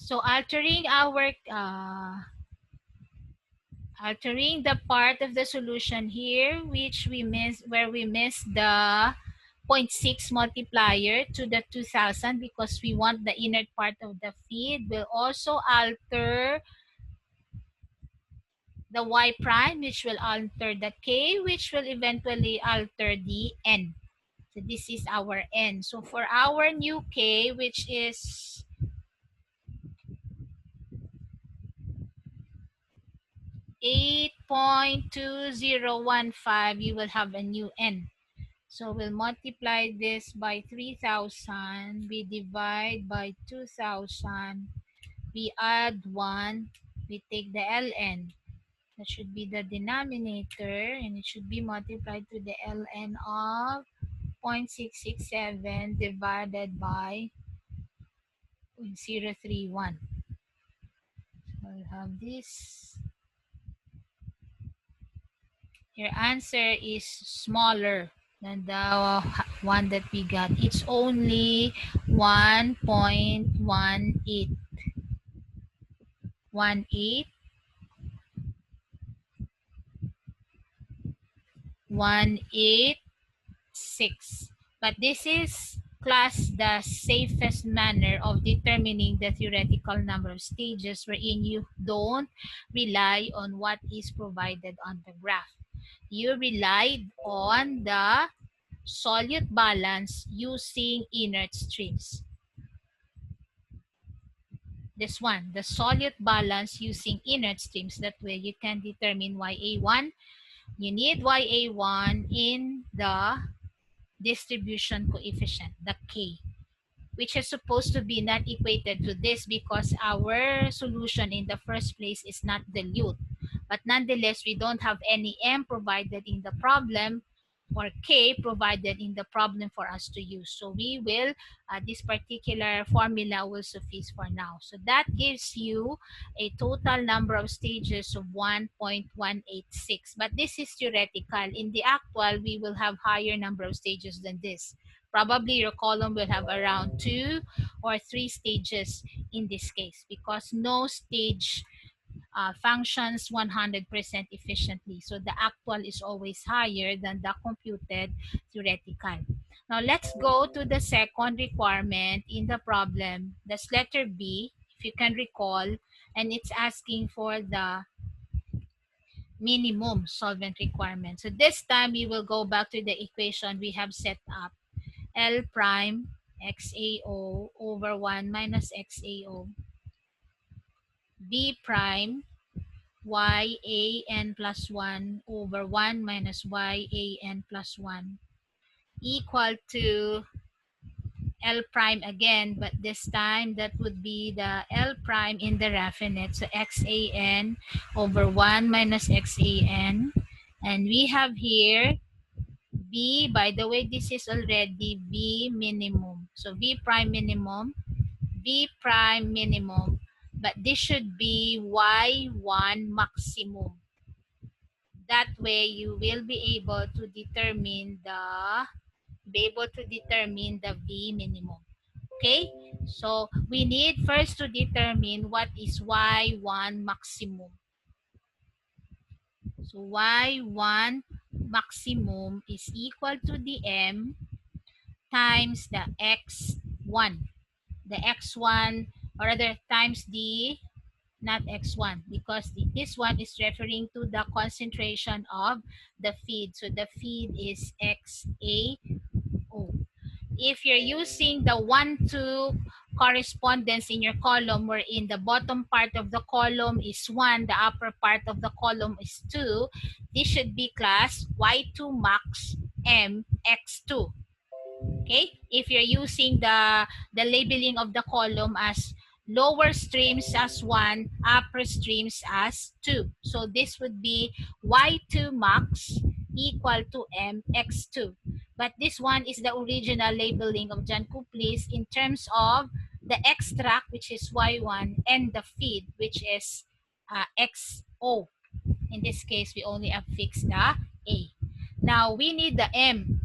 So altering the part of the solution here, which we missed, where we missed the 0.6 multiplier to the 2000 because we want the inner part of the feed, will also alter the y prime, which will alter the k, which will eventually alter the n. So this is our n. So for our new k, which is 8.2015, you will have a new n. So we'll multiply this by 3000, we divide by 2000, we add 1, we take the ln. That should be the denominator, and it should be multiplied to the ln of 0.667 divided by 0.031. So we'll have this. Your answer is smaller than the one that we got. It's only 1.18. 18186. But this is class the safest manner of determining the theoretical number of stages, wherein you don't rely on what is provided on the graph. You relied on the solute balance using inert streams. This one, the solute balance using inert streams. That way you can determine YA1. You need YA1 in the distribution coefficient, the K, which is supposed to be not equated to this because our solution in the first place is not dilute. But nonetheless, we don't have any M provided in the problem or K provided in the problem for us to use. So we will, this particular formula will suffice for now. So that gives you a total number of stages of 1.186. But this is theoretical. In the actual, we will have higher number of stages than this. Probably your column will have around 2 or 3 stages in this case because no stage functions 100% efficiently. So the actual is always higher than the computed theoretical. Now let's go to the second requirement in the problem. That's letter B, if you can recall, and it's asking for the minimum solvent requirement. So this time we will go back to the equation we have set up. L prime XAO over 1 minus XAO B prime YAN plus 1 over 1 minus YAN plus 1 equal to L prime again, but this time that would be the L prime in the raffinate. So XAN over 1 minus XAN. And we have here B, by the way, this is already V minimum. So V prime minimum, V prime minimum, but this should be Y1 maximum. That way you will be able to determine the V minimum. Okay? So we need first to determine what is Y1 maximum. So Y1 maximum is equal to the M times the X1. The X1, or rather times the, not X1, because this one is referring to the concentration of the feed. So the feed is XAO. If you're using the 1-2 correspondence in your column, wherein the bottom part of the column is 1, the upper part of the column is 2, this should be class Y2 max M X2. Okay? If you're using the labeling of the column as lower streams as 1, upper streams as 2. So this would be Y2 max equal to MX2. But this one is the original labeling of John Couples in terms of the extract, which is Y1, and the feed, which is XO. In this case, we only affix the A. Now, we need the M.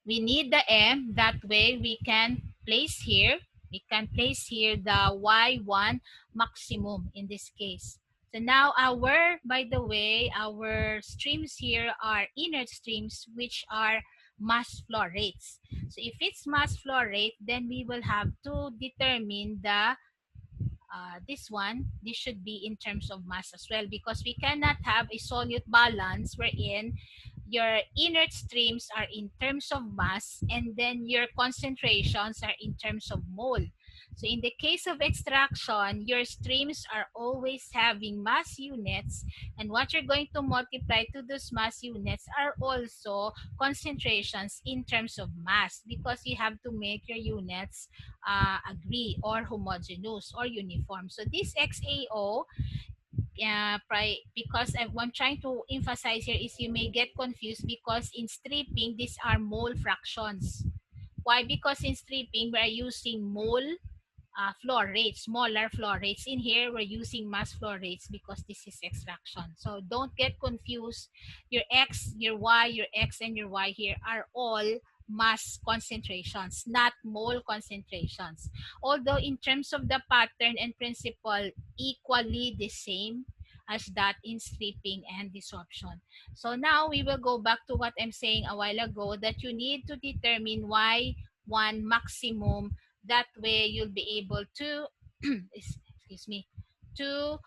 We need the M. That way, we can place here We can place here the Y1 maximum in this case. So now by the way, our streams here are inert streams, which are mass flow rates. So if it's mass flow rate, then we will have to determine this should be in terms of mass as well, because we cannot have a solute balance wherein your inert streams are in terms of mass and then your concentrations are in terms of mole. So in the case of extraction, your streams are always having mass units, and what you're going to multiply to those mass units are also concentrations in terms of mass, because you have to make your units agree or homogeneous or uniform. So this XAO, because what I'm trying to emphasize here is you may get confused, because in stripping, these are mole fractions. Why? Because in stripping, we're using mole flow rates, smaller flow rates. In here, we're using mass flow rates because this is extraction. So don't get confused. Your X, your Y, your X, and your Y here are all mass concentrations, not mole concentrations. Although in terms of the pattern and principle, equally the same as that in stripping and desorption. So now we will go back to what I'm saying a while ago, that you need to determine Y1 maximum. That way you'll be able to excuse me, to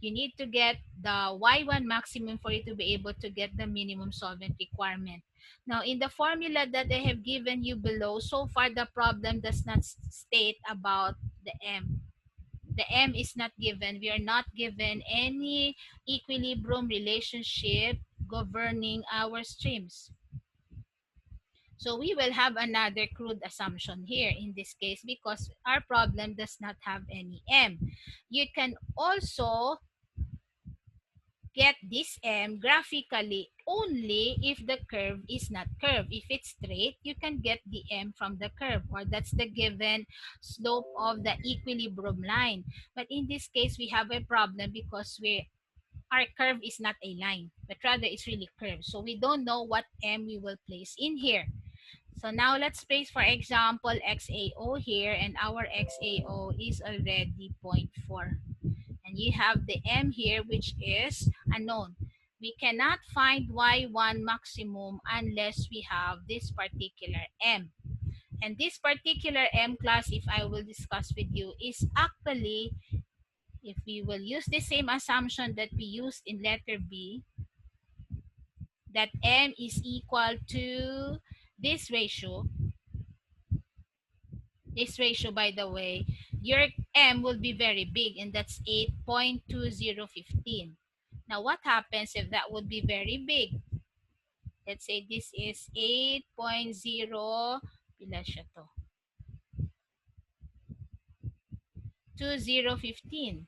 you need to get the Y1 maximum for you to be able to get the minimum solvent requirement. Now, in the formula that I have given you below, so far the problem does not state about the M. The M is not given. We are not given any equilibrium relationship governing our streams. So we will have another crude assumption here in this case, because our problem does not have any M. You can also get this M graphically only if the curve is not curved. If it's straight, you can get the M from the curve, or that's the given slope of the equilibrium line. But in this case, we have a problem because our curve is not a line, but rather it's really curved. So we don't know what M we will place in here. So now let's place, for example, XAO here, and our XAO is already 0.4. And you have the M here, which is unknown. We cannot find Y1 maximum unless we have this particular M. And this particular M class, if I will discuss with you, is actually, if we will use the same assumption that we used in letter B, that M is equal to this ratio, by the way, your M will be very big, and that's 8.2015. Now, what happens if that would be very big? Let's say this is 8.0, pila siya to? 2015.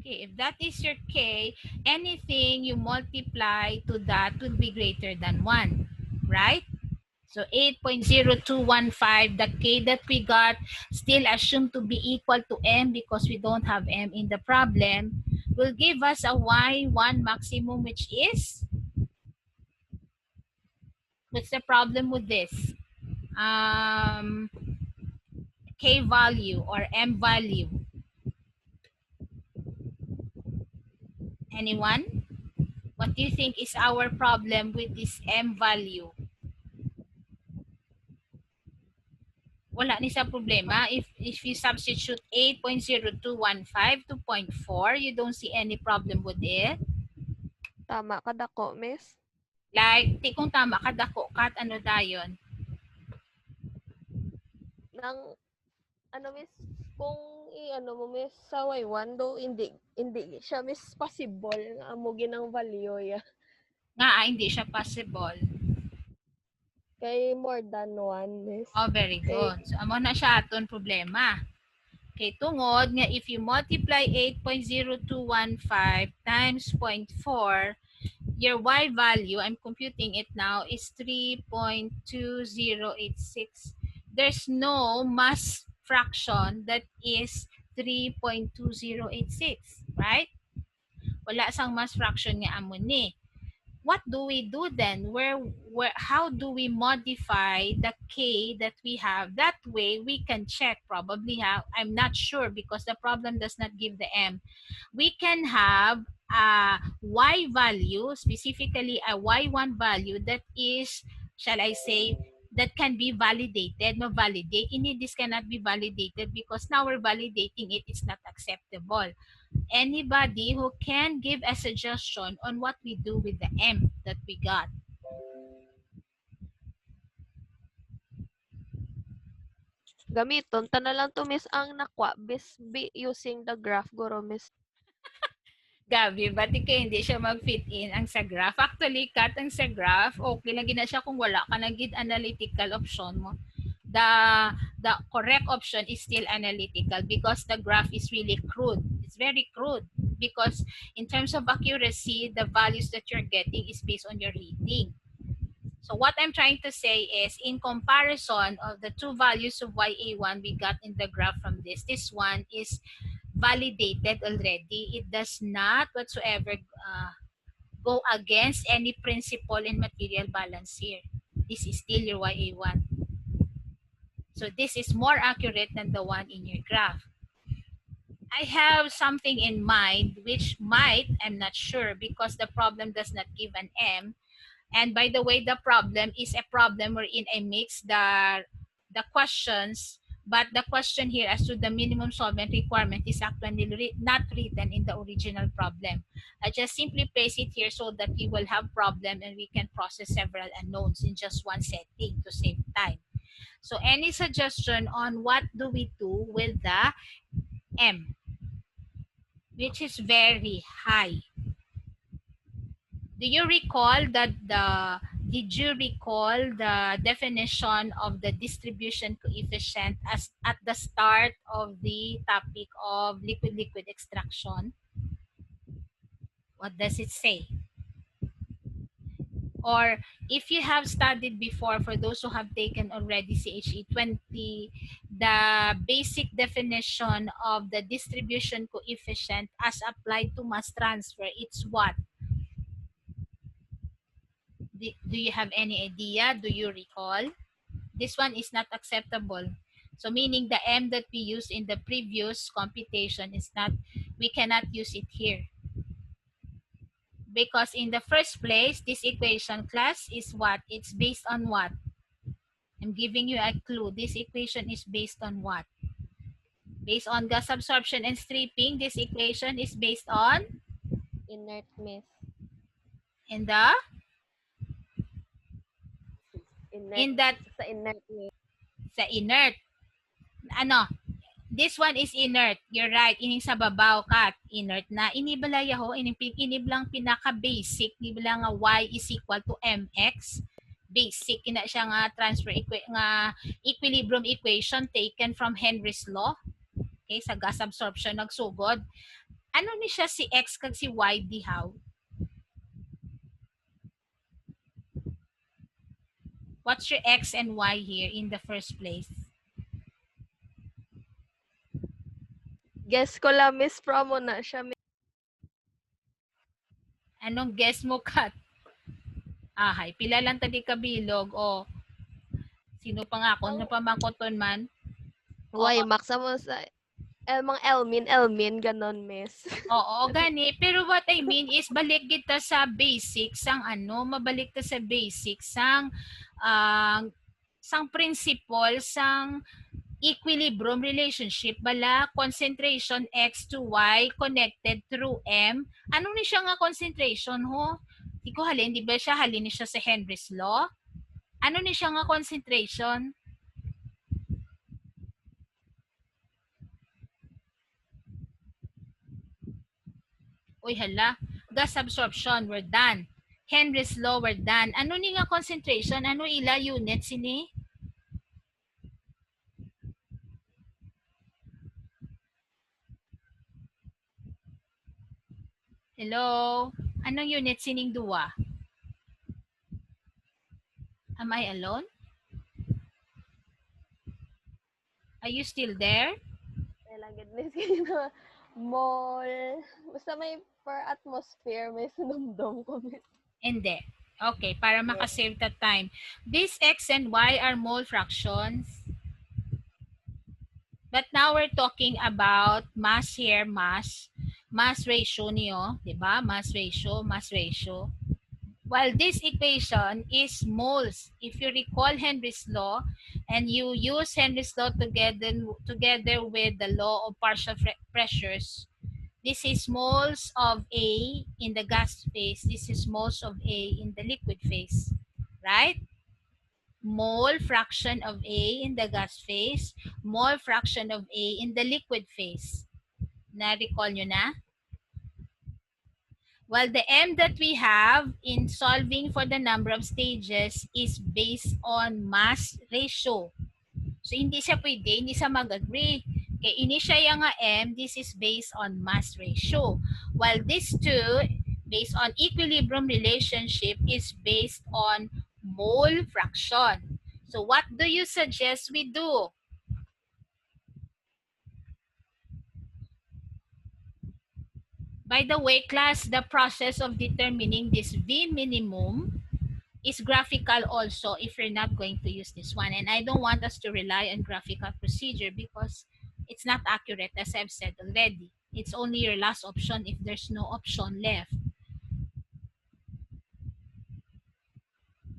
Okay, if that is your K, anything you multiply to that will be greater than 1, right? So 8.0215, the K that we got, still assumed to be equal to M because we don't have M in the problem, will give us a Y1 maximum, which is, what's the problem with this? K value or M value. Anyone? What do you think is our problem with this M value? Wala ni sa problema. If you substitute 8.0215 to 0.4, you don't see any problem with it. Tama ka dako, miss. Like, kung tama ka dako, kat ano dayon? Nang ano miss, kung i-ano mo miss sa Y1 do hindi siya miss possible nga amo ginang value ya. Nga, hindi siya possible. Kay more than 1 miss. Oh, very good. So, amo na siya aton problema. Okay, tungod nga if you multiply 8.0215 times 0.4, your Y value, I'm computing it now, is 3.2086. There's no mass fraction that is 3.2086, right? Wala sang mass fraction nga amo ni. what do we do then? How do we modify the K that we have? That way we can check probably how, I'm not sure because the problem does not give the M. We can have a Y value, specifically a Y1 value that is, shall I say, that can be validated. No, validate. This cannot be validated because now we're validating it. It's not acceptable. Anybody who can give a suggestion on what we do with the M that we got? Gamiton ta na lang to miss ang nakwa using the graph guro miss. Gabi, ba't hindi siya mag-fit in ang sa graph? Actually, cut ang sa graph, okay lang gina siya kung wala ka nang analytical option mo. The correct option is still analytical because the graph is really crude. It's very crude because in terms of accuracy, the values that you're getting is based on your reading. So what I'm trying to say is, in comparison of the two values of YA1 we got in the graph from this one is validated already. It does not whatsoever go against any principle in material balance here. This is still your YA1. So this is more accurate than the one in your graph. I have something in mind which might, I'm not sure because the problem does not give an M. And by the way, the problem is a problem wherein I mix the questions, but the question here as to the minimum solvent requirement is actually not written in the original problem. I just simply paste it here so that we will have problem and we can process several unknowns in just one setting to save time. So any suggestion on what do we do with the M, which is very high? Do you recall did you recall the definition of the distribution coefficient as at the start of the topic of liquid-liquid extraction? What does it say? Or if you have studied before, for those who have taken already CHE 20, the basic definition of the distribution coefficient as applied to mass transfer, it's what? Do you have any idea? Do you recall? This one is not acceptable. So meaning the M that we used in the previous computation is not, we cannot use it here. Because in the first place, this equation class is what? It's based on what? I'm giving you a clue. This equation is based on what? Based on gas absorption and stripping. This equation is based on? Inert miss. In the? Inert. In that? Sa inert miss. Sa inert. Ano? This one is inert. You're right. Ining sa babaw kat. Inert na. Inibalaya ho. Iniblang pinaka-basic. Inibalang nga y is equal to mx. Basic. Ina siya nga equilibrium equation taken from Henry's law. Okay, sa gas absorption nagsugod. Ano ni siya si x kag si y dihaw? What's your x and y here in the first place? Guess ko lang miss promo na siya. Anong guess mo, Kat? Ahay, pila lang tadi kabilog o sino pa nga ako? Ano pa mangkoton man? Why, max mo sa mga Elmin, ganon, miss. Oo, gani. Pero what I mean is, balik kita sa basics, sang mabalik ta sa basics, sang principle, sang equilibrium relationship, bala, concentration X to Y connected through M. Ano ni siya nga concentration, ho? Di ko halin, di ba siya halin ni siya sa Henry's Law? Ano ni siya nga concentration? Uy, hala. Gas absorption, we're done. Henry's Law, we're done. Ano ni nga concentration? Ano ila units ini? Hello? Anong unit sining duwa? Am I alone? Are you still there? Kailang goodness mall. Basta may per atmosphere, may sunumdum ko, miss. Hindi. Okay, para makasave the time. These x and y are mole fractions. But now we're talking about mass here, mass. Mass ratio niyo, di ba? Mass ratio, mass ratio. While this equation is moles. If you recall Henry's law and you use Henry's law together with the law of partial pressures, this is moles of A in the gas phase. This is moles of A in the liquid phase. Right? Mole fraction of A in the gas phase, mole fraction of A in the liquid phase. Na-recall nyo na? Well, the M that we have in solving for the number of stages is based on mass ratio. So, hindi siya pwede, hindi siya mag-agree. Okay, ini siya yung M, this is based on mass ratio. While these two, based on equilibrium relationship, is based on mole fraction. So, what do you suggest we do? By the way, class, the process of determining this V minimum is graphical also if you're not going to use this one. And I don't want us to rely on graphical procedure because it's not accurate, as I've said already. It's only your last option if there's no option left.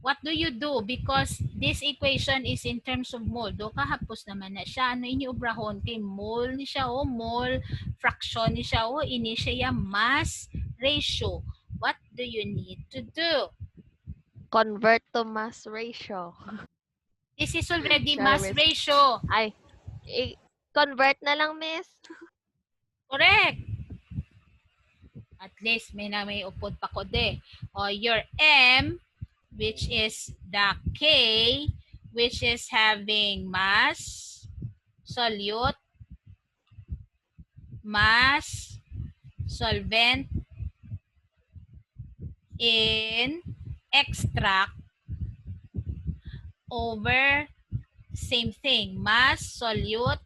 What do you do? Because this equation is in terms of mole. Do kahapos naman na siya. Ano inyo obrahon? Kay mole ni siya o mole fraction ni siya o ini siya mass ratio. What do you need to do? Convert to mass ratio. This is already Sure, mass miss. ratio. Ay, convert na lang, miss. Correct. At least may upod pa ko de. O your M, which is the K, which is having mass, solute, mass, solvent in extract over same thing, mass, solute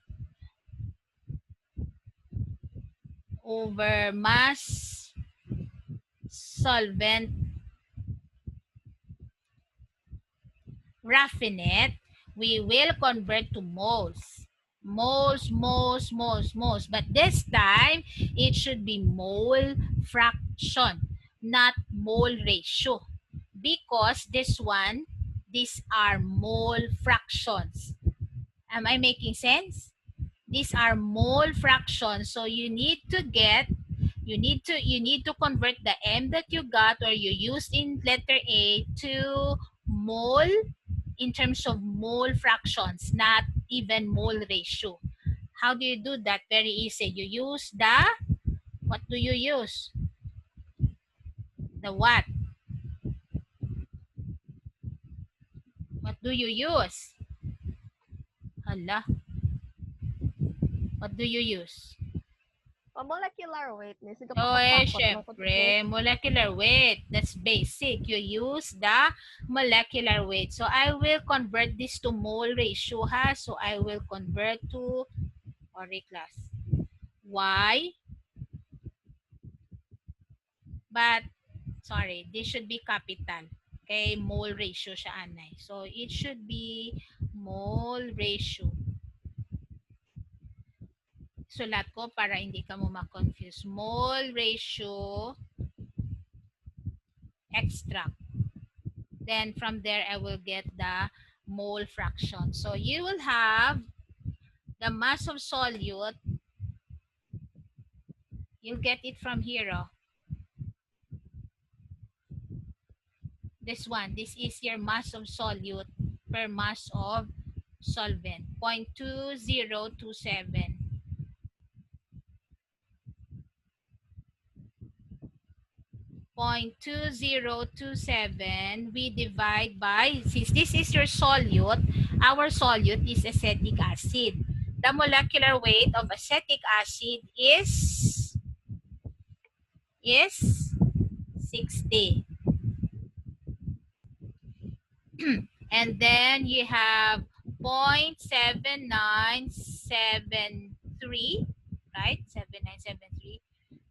over mass, solvent, raffinate, we will convert to moles. Moles, moles, moles, moles. But this time, it should be mole fraction, not mole ratio. Because this one, these are mole fractions. Am I making sense? These are mole fractions. So you need to convert the M that you got or you used in letter A to mole in terms of mole fractions, not even mole ratio. How do you do that? Very easy. You use the, what do you use? The what? What do you use? Hala. What do you use? Molecular weight, miss. Oh, syempre, molecular weight. That's basic. You use the molecular weight. So, I will convert this to mole ratio, ha? So, I will convert to, sorry class, Y. But, sorry, this should be capital. Okay, mole ratio siya, anay. So, it should be mole ratio. Sulat ko para hindi ka mo ma-confuse. Mole ratio extract. Then from there, I will get the mole fraction. So you will have the mass of solute. You'll get it from here. Oh. This one. This is your mass of solute per mass of solvent. 0.2027. 0.2027 we divide by, since this is your solute, our solute is acetic acid. The molecular weight of acetic acid is 60. And then you have 0.7973, right? 7973,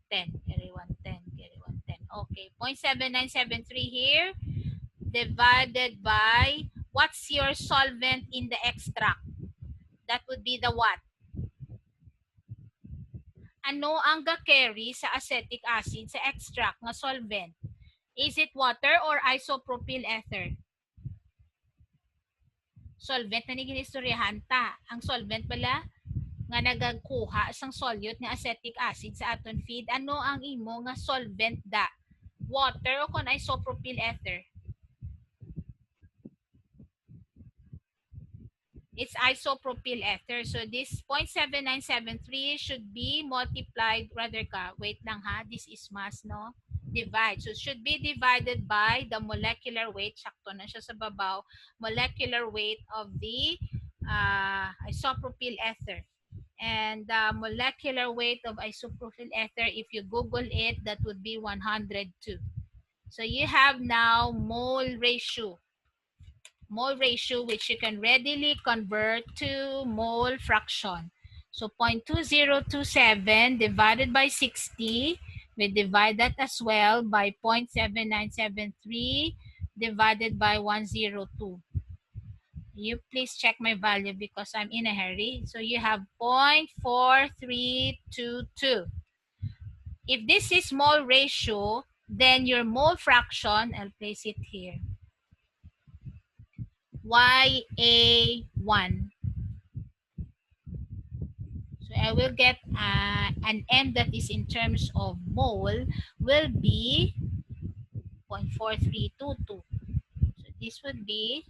10, carry 1, 10, carry 1, 10. Okay, 0.7973 here divided by, what's your solvent in the extract? That would be the what? Ano ang ga-carry sa acetic acid sa extract ng solvent? Is it water or isopropyl ether? Solvent na ni ginistoryahan ta. Ang solvent pala nga nagagkuha sang solute nga acetic acid sa aton feed. Ano ang imo nga solvent da? Water o kon isopropyl ether? It's isopropyl ether. So this 0.7973 should be multiplied, rather ka, wait lang ha, this is mass, no? Divide. So it should be divided by the molecular weight, sakto na siya sa babaw, molecular weight of the isopropyl ether. And the molecular weight of isopropyl ether, if you Google it, that would be 102. So you have now mole ratio, which you can readily convert to mole fraction. So 0.2027 divided by 60, we divide that as well by 0.7973 divided by 102. You please check my value because I'm in a hurry. So you have 0.4322. If this is mole ratio, then your mole fraction, I'll place it here, YA1. So I will get an M that is in terms of mole will be 0.4322. So this would be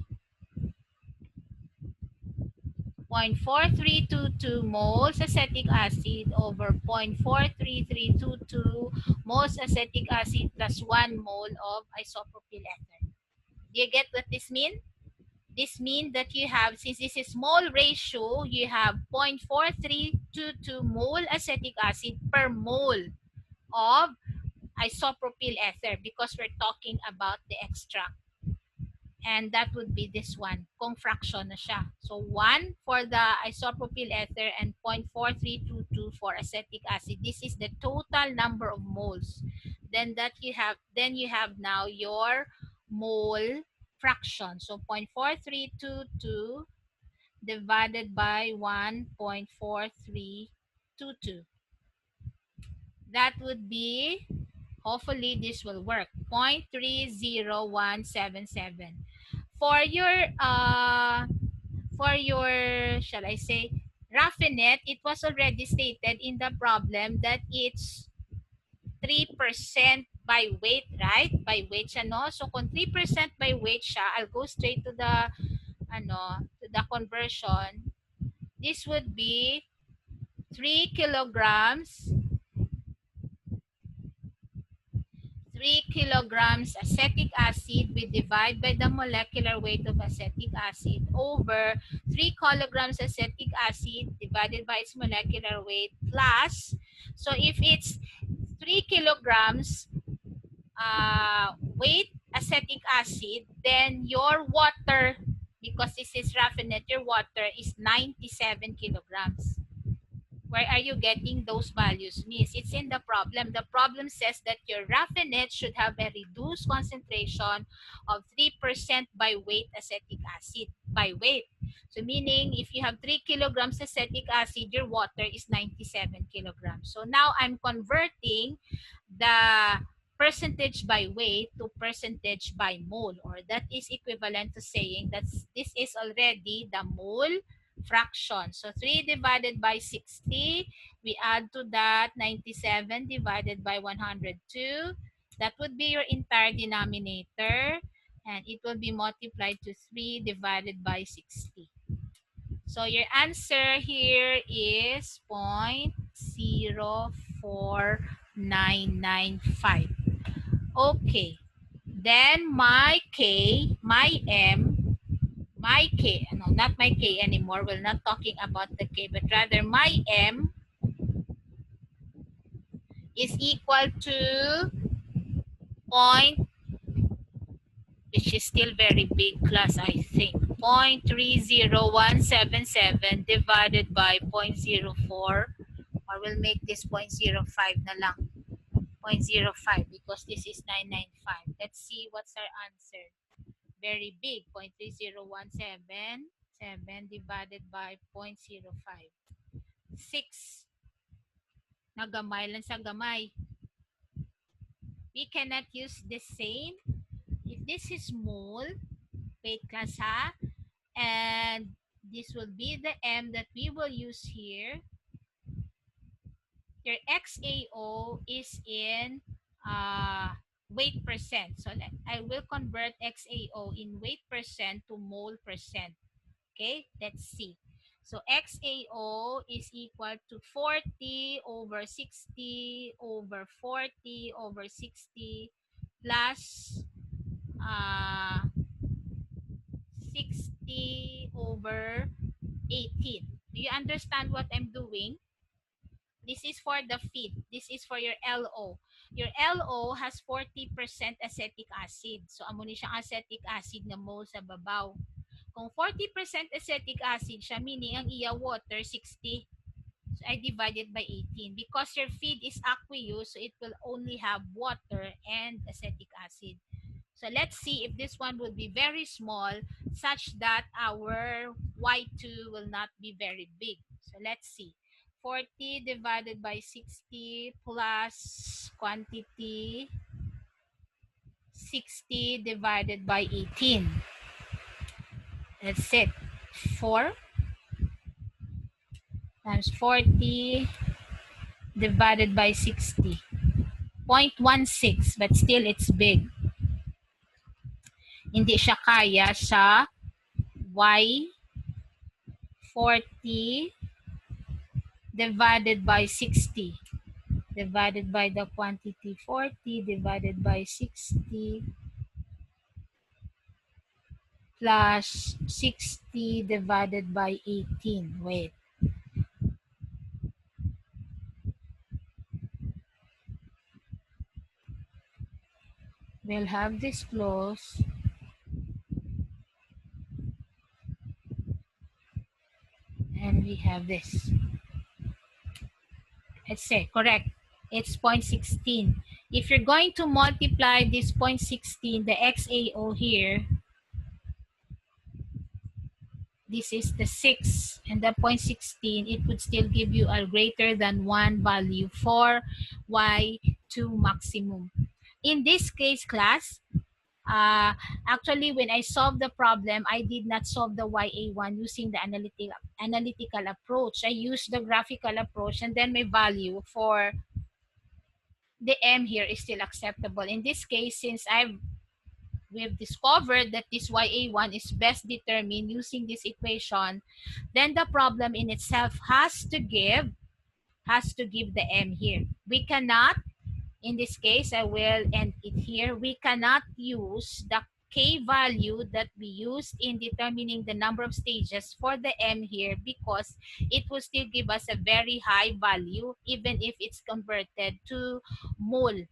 0.4322 moles acetic acid over 0.43322 moles acetic acid plus 1 mole of isopropyl ether. Do you get what this means? This means that you have, since this is mole ratio, you have 0.4322 mole acetic acid per mole of isopropyl ether because we're talking about the extract. And that would be this one, kung fraction na siya. So 1 for the isopropyl ether and 0.4322 for acetic acid. This is the total number of moles. Then you have now your mole fraction. So 0.4322 divided by 1.4322. That would be, hopefully this will work, 0.30177. For your shall I say raffinate, it was already stated in the problem that it's 3% by weight, right? By weight siya, no? So kung 3% by weight siya, I'll go straight to the conversion. This would be 3 kilograms 3 kilograms acetic acid, we divide by the molecular weight of acetic acid over 3 kilograms acetic acid divided by its molecular weight plus, so if it's 3 kilograms weight acetic acid, then your water, because this is raffinate, your water is 97 kilograms. Where are you getting those values, Miss? It's in the problem. The problem says that your raffinate should have a reduced concentration of 3% by weight acetic acid. By weight. So meaning, if you have 3 kilograms acetic acid, your water is 97 kilograms. So now I'm converting the percentage by weight to percentage by mole, or that is equivalent to saying that this is already the mole fraction. So 3 divided by 60, we add to that 97 divided by 102. That would be your entire denominator, and it will be multiplied to 3 divided by 60. So your answer here is 0.04995. Okay. Then my K, my M, my K, no, not my K anymore. We're not talking about the K, but rather my M is equal to which is still very big class, I think, 0.30177 divided by 0.04, or we'll make this 0.05 na lang. 0.05 because this is 995. Let's see what's our answer. Very big, 0.3017 divided by 0.05. 6 na gamay lang sa gamay. We cannot use the same. If this is mole, wait class ha, and this will be the M that we will use here. Your XAO is in weight percent. So I will convert XAO in weight percent to mole percent. Okay, let's see. So XAO is equal to 40 over 60 over 40 over 60 plus 60 over 18. Do you understand what I'm doing? This is for the feed. This is for your LO. Your LO has 40% acetic acid. So, amo ni siyang acetic acid na mole sa babaw. Kung 40% acetic acid siya, meaning ang iya water, 60. So, I divided by 18. Because your feed is aqueous, so it will only have water and acetic acid. So, let's see if this one would be very small such that our Y2 will not be very big. So, let's see. 40 divided by 60 plus quantity 60 divided by 18. That's it. 4 times 40 divided by 60. 0.16, but still it's big. Hindi siya kaya sa Y40 divided by 60. Divided by the quantity 40 divided by 60 plus 60 divided by 18. Wait. We'll have this close. And we have this. Let's say, correct. It's 0.16. If you're going to multiply this 0.16, the XAO here, this is the 6 and the 0.16, it would still give you a greater than 1 value for Y2 maximum. In this case, class, actually, when I solved the problem, I did not solve the YA1 using the analytical approach. I used the graphical approach, and then my value for the M here is still acceptable. In this case, since we've discovered that this YA1 is best determined using this equation, then the problem in itself has to give the M here. We cannot, in this case, I will end it here. We cannot use the K value that we used in determining the number of stages for the M here because it will still give us a very high value even if it's converted to mole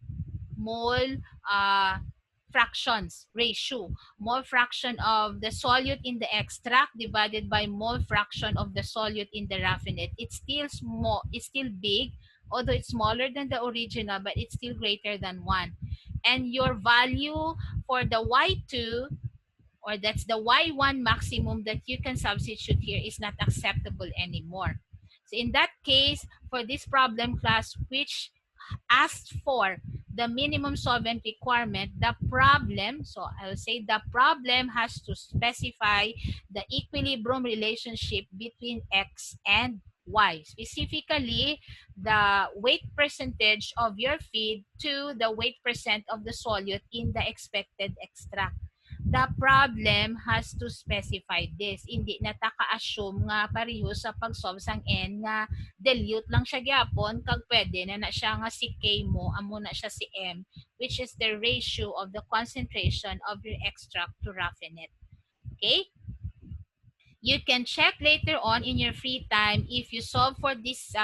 fractions ratio. Mole fraction of the solute in the extract divided by mole fraction of the solute in the raffinate. It's still small, it's still big, although it's smaller than the original, but it's still greater than 1. And your value for the Y2, or that's the Y1 maximum that you can substitute here, is not acceptable anymore. So in that case, for this problem class, which asked for the minimum solvent requirement, the problem, so I'll say the problem has to specify the equilibrium relationship between X and Y. Specifically, the weight percentage of your feed to the weight percent of the solute in the expected extract. The problem has to specify this. Hindi na ta ka-assume nga pareho sa pag-solve sang N nga dilute lang siya gyapon kag pwede na siya nga si K mo amo na siya si M, which is the ratio of the concentration of your extract to raffinate. Okay? You can check later on in your free time if you solve for this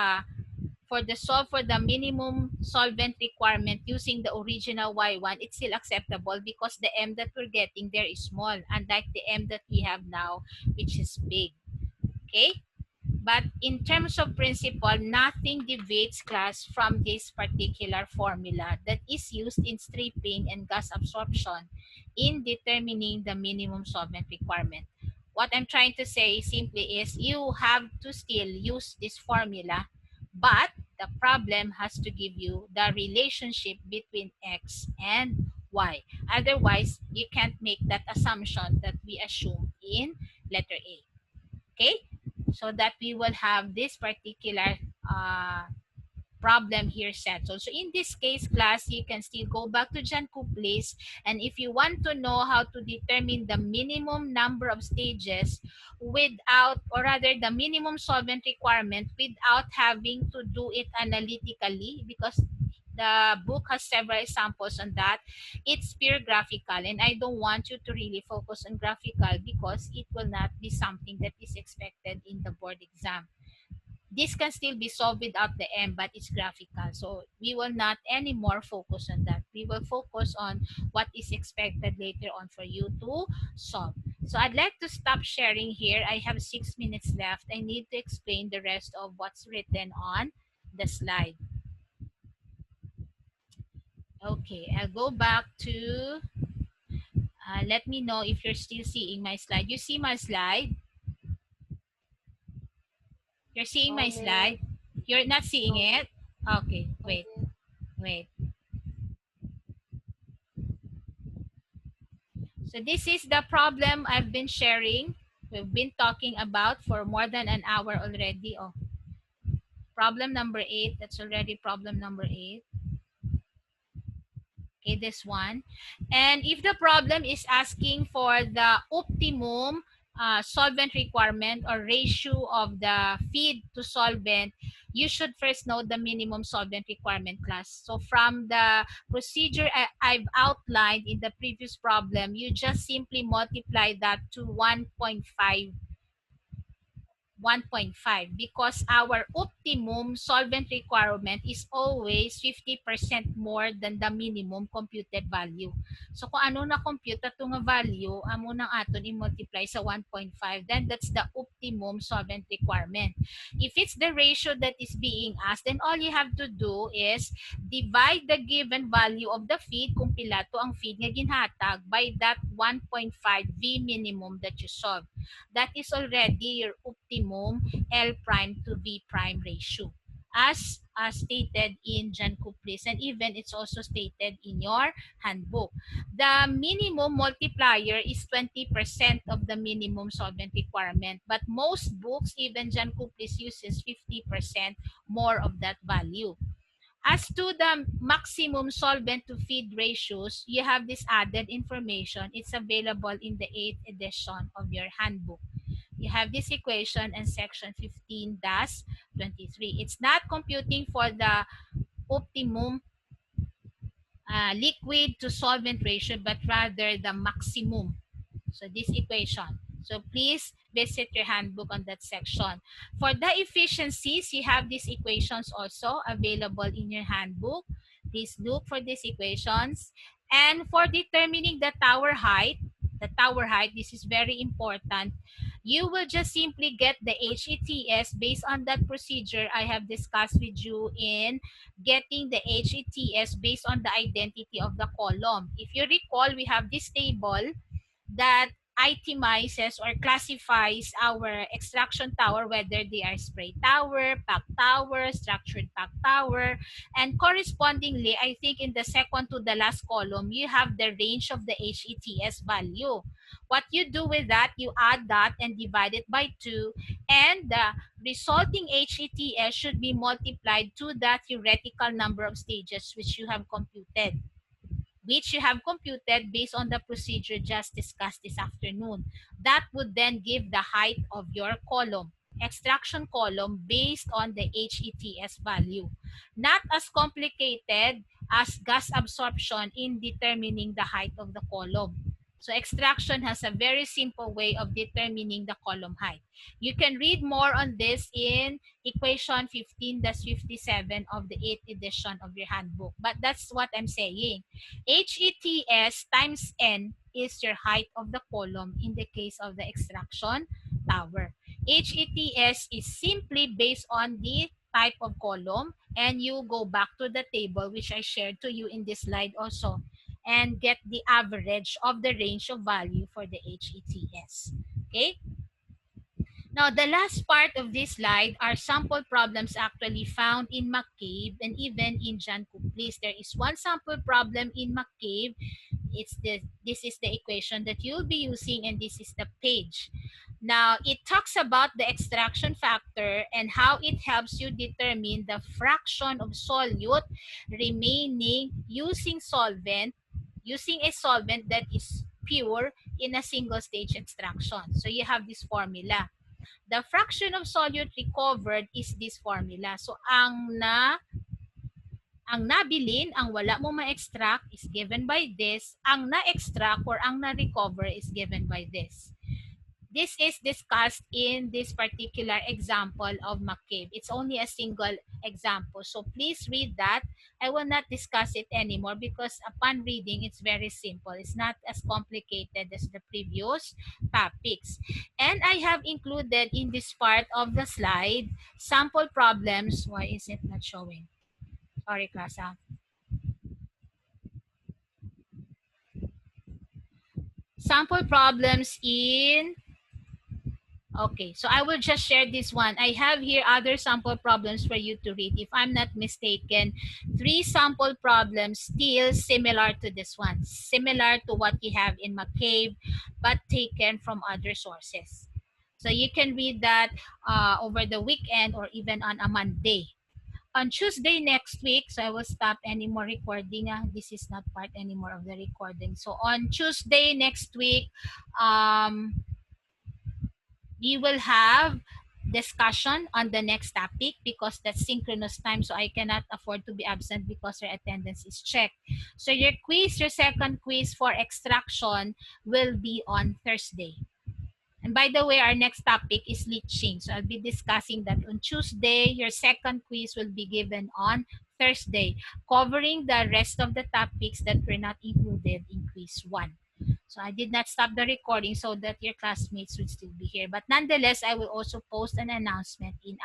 for the minimum solvent requirement using the original Y1, it's still acceptable because the M that we're getting there is small, unlike the M that we have now, which is big. Okay? But in terms of principle, nothing deviates class from this particular formula that is used in stripping and gas absorption in determining the minimum solvent requirement. What I'm trying to say simply is you have to still use this formula, but the problem has to give you the relationship between X and Y. Otherwise, you can't make that assumption that we assume in letter A. Okay? So that we will have this particular problem here settled. So in this case, class, you can still go back to Jan Kuplis, and if you want to know how to determine the minimum number of stages without, or rather the minimum solvent requirement without having to do it analytically, because the book has several examples on that, it's pure graphical, and I don't want you to really focus on graphical because it will not be something that is expected in the board exam. This can still be solved without the M, but it's graphical. So we will not anymore focus on that. We will focus on what is expected later on for you to solve. So I'd like to stop sharing here. I have 6 minutes left. I need to explain the rest of what's written on the slide. Okay, I'll go back to, let me know if you're still seeing my slide. You see my slide? You're seeing my Miss. slide? You're not seeing No, it? Okay, no, wait, miss. wait. So this is the problem I've been sharing. We've been talking about for more than an hour already. Oh, problem number 8. That's already problem number 8. Okay, this one. And if the problem is asking for the optimum solvent requirement or ratio of the feed to solvent, you should first know the minimum solvent requirement class. So from the procedure I've outlined in the previous problem, you just simply multiply that to 1.5 because our optimum solvent requirement is always 50% more than the minimum computed value. So kung ano na compute itong value, amo nang aton i-multiply sa 1.5, then that's the optimum solvent requirement. If it's the ratio that is being asked, then all you have to do is divide the given value of the feed, kung pila to ang feed nga ginhatag, by that 1.5 V minimum that you solve. That is already your optimum L prime to V prime ratio as stated in Jan Kuplis, and even it's also stated in your handbook. The minimum multiplier is 20% of the minimum solvent requirement, but most books, even Jan Kuplis, uses 50% more of that value. As to the maximum solvent to feed ratios, you have this added information. It's available in the 8th edition of your handbook. You have this equation in section 15-23. It's not computing for the optimum liquid to solvent ratio, but rather the maximum. So this equation. So please visit your handbook on that section. For the efficiencies, you have these equations also available in your handbook. Please look for these equations. And for determining the tower height, this is very important. You will just simply get the HETS based on that procedure I have discussed with you in getting the HETS based on the identity of the column. If you recall, we have this table that itemizes or classifies our extraction tower, whether they are spray tower, pack tower, structured pack tower, and correspondingly, I think in the second to the last column, you have the range of the HETS value. What you do with that, you add that and divide it by 2, and the resulting HETS should be multiplied to the theoretical number of stages which you have computed based on the procedure just discussed this afternoon. That would then give the height of your column, extraction column, based on the HETS value. Not as complicated as gas absorption in determining the height of the column. So extraction has a very simple way of determining the column height. You can read more on this in equation 15-57 of the 8th edition of your handbook. But that's what I'm saying. HETS times N is your height of the column in the case of the extraction tower. HETS is simply based on the type of column, and you go back to the table which I shared to you in this slide also and get the average of the range of value for the HETS. Okay? Now, the last part of this slide are sample problems actually found in McCabe and even in John Cook-List. There is one sample problem in McCabe. This is the equation that you'll be using, and this is the page. Now, it talks about the extraction factor and how it helps you determine the fraction of solute remaining using a solvent that is pure in a single stage extraction. So you have this formula. The fraction of solute recovered is this formula. So ang nabilin, ang wala mo ma-extract is given by this. Ang na-extract or ang na-recover is given by this. This is discussed in this particular example of McCabe. It's only a single example. So please read that. I will not discuss it anymore because upon reading, it's very simple. It's not as complicated as the previous topics. And I have included in this part of the slide sample problems. Why is it not showing? Sorry, class. Sample problems in... Okay, so I will just share this one. I have here other sample problems for you to read. If I'm not mistaken, 3 sample problems still similar to this one. Similar to what you have in McCabe, but taken from other sources. So you can read that over the weekend or even on a Monday. On Tuesday next week, so I will stop any more recording. This is not part anymore of the recording. So on Tuesday next week, we will have discussion on the next topic because that's synchronous time, so I cannot afford to be absent because your attendance is checked. So your second quiz for extraction will be on Thursday. And by the way, our next topic is leaching. So I'll be discussing that on Tuesday. Your second quiz will be given on Thursday, covering the rest of the topics that were not included in quiz 1. So I did not stop the recording so that your classmates would still be here. But nonetheless, I will also post an announcement in